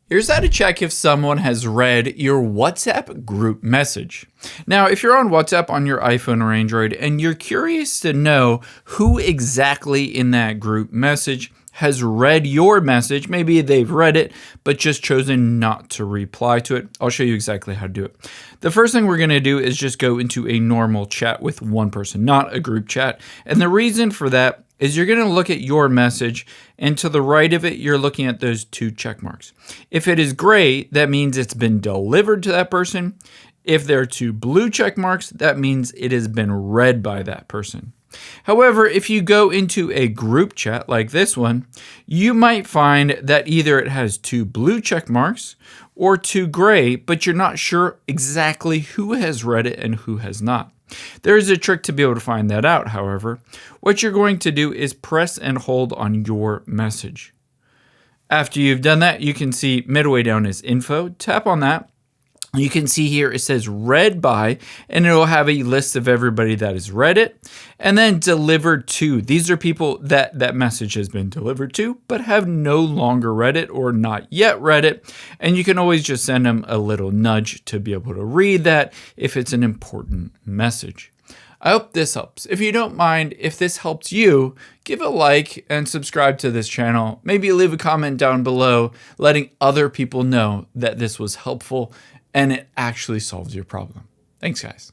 Here's how to check if someone has read your WhatsApp group message. Now, if you're on WhatsApp on your iPhone or Android and you're curious to know who exactly in that group message has read your message, maybe they've read it but just chosen not to reply to it, I'll show you exactly how to do it. The first thing we're going to do is just go into a normal chat with one person, not a group chat. And the reason for that is you're going to look at your message, and to the right of it, you're looking at those two check marks. If it is gray, that means it's been delivered to that person. If there are two blue check marks, that means it has been read by that person. However, if you go into a group chat like this one, you might find that either it has two blue check marks or two gray, but you're not sure exactly who has read it and who has not. There is a trick to be able to find that out, however. What you're going to do is press and hold on your message. After you've done that, you can see midway down is info. Tap on that. You can see here it says read by, and it will have a list of everybody that has read it. And then delivered to. These are people that message has been delivered to, but have no longer read it or not yet read it. And you can always just send them a little nudge to be able to read that if it's an important message. I hope this helps. If you don't mind, if this helps you, give a like and subscribe to this channel. Maybe leave a comment down below letting other people know that this was helpful and it actually solves your problem. Thanks, guys.